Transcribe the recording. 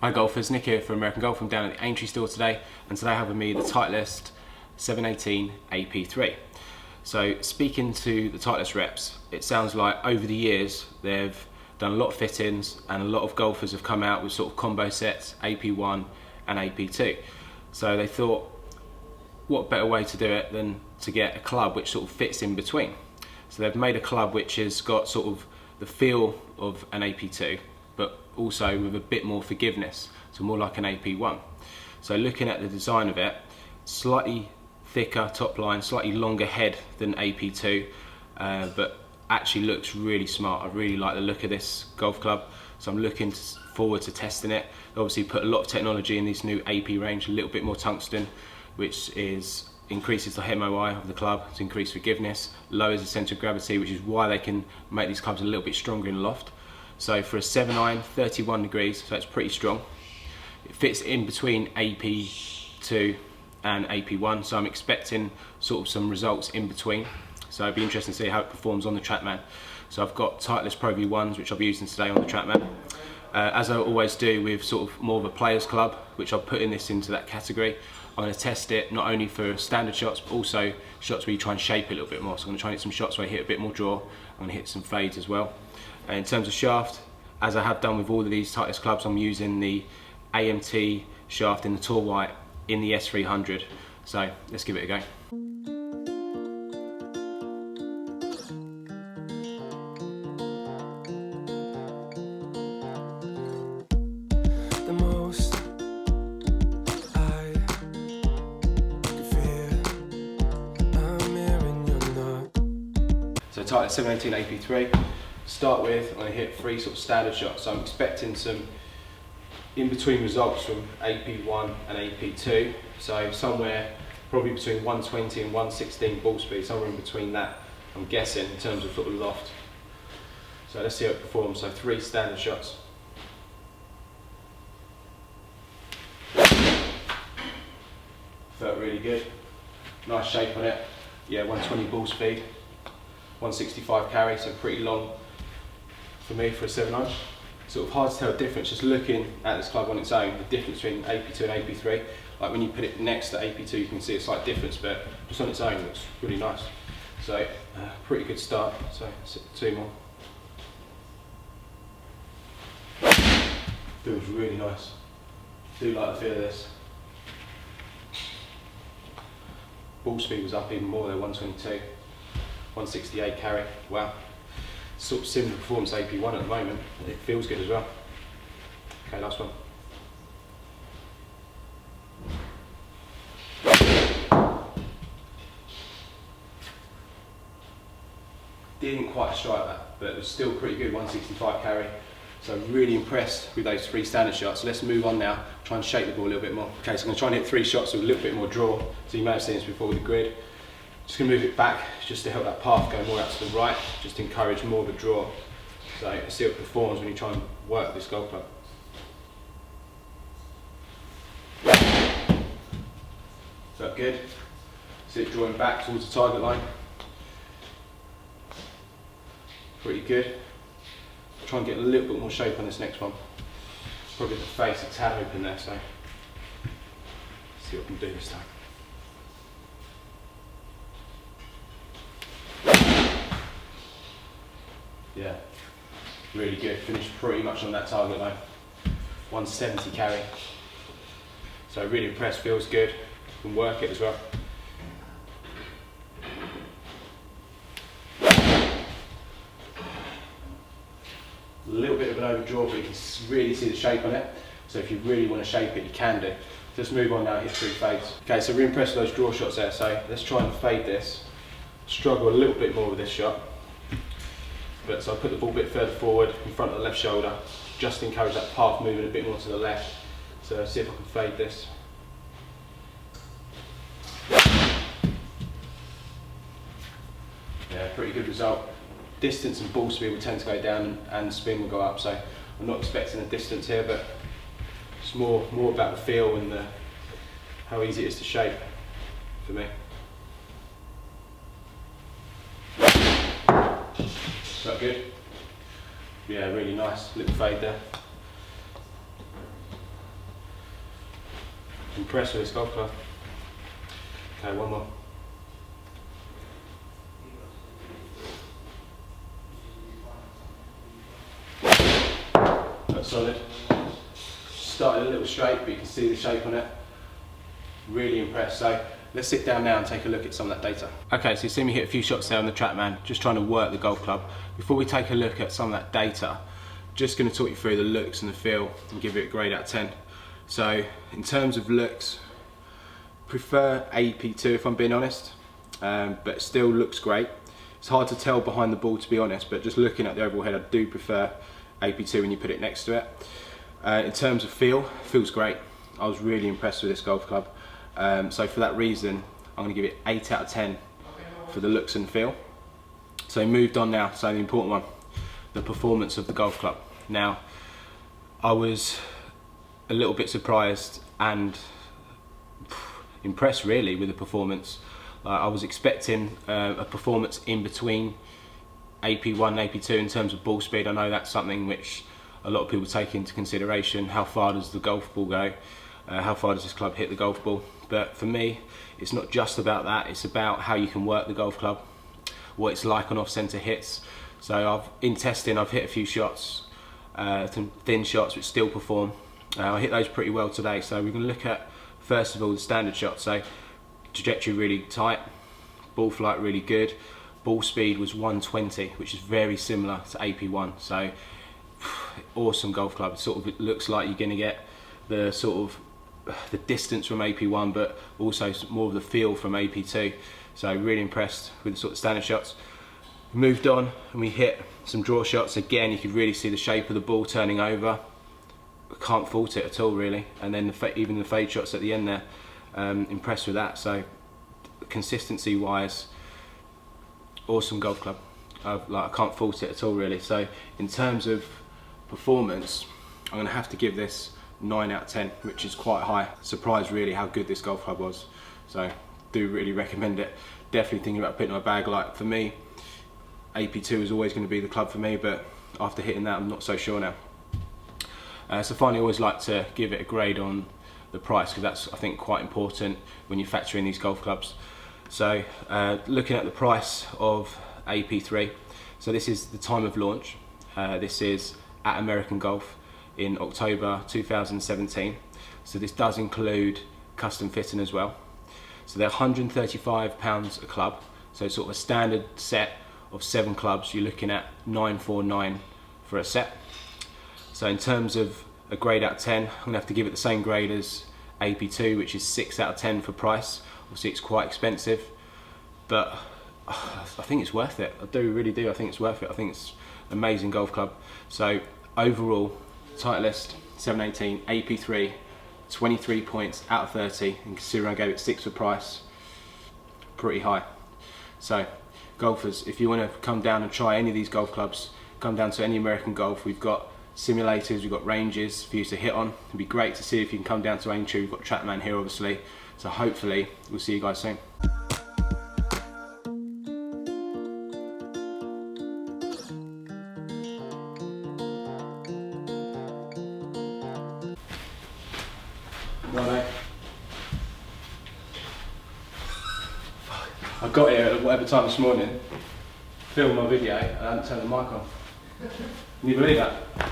Hi golfers, Nick here from American Golf. I'm down at the Aintree store today, and today I have with me the Titleist 718 AP3. So speaking to the Titleist reps, it sounds like over the years they've done a lot of fittings and a lot of golfers have come out with sort of combo sets, AP1 and AP2. So they thought, what better way to do it than to get a club which sort of fits in between. So they've made a club which has got sort of the feel of an AP2, but also with a bit more forgiveness, so more like an AP1. So looking at the design of it, slightly thicker top line, slightly longer head than AP2, but actually looks really smart. I really like the look of this golf club, so I'm looking forward to testing it. They obviously put a lot of technology in this new AP range, a little bit more tungsten, which increases the MOI of the club to increase forgiveness, lowers the centre of gravity, which is why they can make these clubs a little bit stronger in loft. So for a 7-iron, 31 degrees, so it's pretty strong. It fits in between AP2 and AP1, so I'm expecting sort of some results in between. So it'd be interesting to see how it performs on the Trackman. So I've got Titleist Pro V1s, which I'll be using today on the Trackman. As I always do with sort of more of a player's club, which I'll put in this into that category, I'm going to test it not only for standard shots, but also shots where you try and shape it a little bit more. So I'm going to try and hit some shots where I hit a bit more draw. I'm going to hit some fades as well. In terms of shaft, as I have done with all of these Titleist clubs, I'm using the AMT shaft in the Tour White in the S300. So let's give it a go. So Titleist 718 AP3. Start with, I'm going to hit 3 sort of standard shots. So I'm expecting some in-between results from AP1 and AP2. So somewhere probably between 120 and 116 ball speed, somewhere in between that, I'm guessing, in terms of sort of loft. So let's see how it performs. So 3 standard shots. Felt really good. Nice shape on it. Yeah, 120 ball speed. 165 carry, so pretty long for me for a 7-iron. Sort of hard to tell the difference just looking at this club on its own, the difference between AP2 and AP3. Like when you put it next to AP2 you can see a slight difference, but just on its own it looks really nice. So pretty good start, so 2 more. Feels really nice. Do like the feel of this. Ball speed was up even more though, 122. 168 carry, wow. Sort of similar performance to AP1 at the moment, it feels good as well. Okay, last one. Didn't quite strike that, but it was still pretty good, 165 carry. So really impressed with those 3 standard shots. So let's move on now, try and shape the ball a little bit more. Okay, so I'm going to try and hit 3 shots with a little bit more draw. So you may have seen this before with the grid. Just going to move it back just to help that path go more out to the right, just to encourage more of a draw. So let's see how it performs when you try and work this golf club. Felt good. See it drawing back towards the target line. Pretty good. Try and get a little bit more shape on this next one. Probably the face a tad open there, so let's see what I can do this time. Yeah, really good. Finished pretty much on that target line. 170 carry. So really impressed, feels good. Can work it as well. A little bit of an overdraw, but you can really see the shape on it. So if you really want to shape it, you can do. Just move on now, hit 3 fades. Okay, so really impressed with those draw shots there. So let's try and fade this. Struggle a little bit more with this shot. But so I put the ball a bit further forward in front of the left shoulder, just to encourage that path moving a bit more to the left. So see if I can fade this. Yeah, pretty good result. Distance and ball speed will tend to go down and spin will go up, so I'm not expecting a distance here, but it's more about the feel and how easy it is to shape for me. Felt good. Yeah, really nice. Little fade there. Impressed with this golf club. Okay, one more. That's solid. Started a little straight, but you can see the shape on it. Really impressed. So let's sit down now and take a look at some of that data. Okay, so you see me hit a few shots there on the Trackman, just trying to work the golf club. Before we take a look at some of that data, just going to talk you through the looks and the feel and give it a grade out of 10. So in terms of looks, prefer AP2 if I'm being honest, but it still looks great. It's hard to tell behind the ball to be honest, but just looking at the overall head, I do prefer AP2 when you put it next to it. In terms of feel, feels great. I was really impressed with this golf club. So for that reason, I'm going to give it 8 out of 10 for the looks and feel. So moved on now, so the important one, the performance of the golf club. Now, I was a little bit surprised and impressed really with the performance. I was expecting a performance in between AP1 and AP2 in terms of ball speed. I know that's something which a lot of people take into consideration. How far does the golf ball go? How far does this club hit the golf ball? But for me, it's not just about that. It's about how you can work the golf club, what it's like on off-centre hits. So in testing, I've hit a few shots, some thin shots which still perform. I hit those pretty well today. So we're going to look at, first of all, the standard shot. So trajectory really tight, ball flight really good, ball speed was 120, which is very similar to AP1. So awesome golf club. It sort of looks like you're going to get the sort of the distance from AP1, but also more of the feel from AP2. So really impressed with the sort of standard shots. We moved on and we hit some draw shots. Again, you could really see the shape of the ball turning over. Can't fault it at all really. And then even the fade shots at the end there, impressed with that. So consistency wise, awesome golf club. I can't fault it at all really. So in terms of performance, I'm going to have to give this 9 out of 10, which is quite high. Surprised really how good this golf club was. So do really recommend it. Definitely thinking about putting it in my bag. Like for me, AP2 is always going to be the club for me, but after hitting that, I'm not so sure now. So finally, I always like to give it a grade on the price, because that's, I think, quite important when you factor in these golf clubs. So looking at the price of AP3, so this is the time of launch. This is at American Golf in October 2017. So this does include custom fitting as well. So they're £135 a club. So sort of a standard set of 7 clubs, you're looking at $949 for a set. So in terms of a grade out of 10, I'm gonna have to give it the same grade as AP2, which is 6 out of 10 for price. Obviously it's quite expensive, but I think it's worth it. I really do. I think it's worth it. I think it's an amazing golf club. So overall, Titleist 718 AP3, 23 points out of 30, and considering I gave it 6 for price, pretty high. So golfers, if you want to come down and try any of these golf clubs, come down to any American Golf. We've got simulators, we've got ranges for you to hit on. It'd be great to see if you can come down to Aintree. We've got Trackman here obviously, so hopefully we'll see you guys soon. Right, I got here at whatever time this morning, filmed my video, and I hadn't turned the mic on. Can you believe that?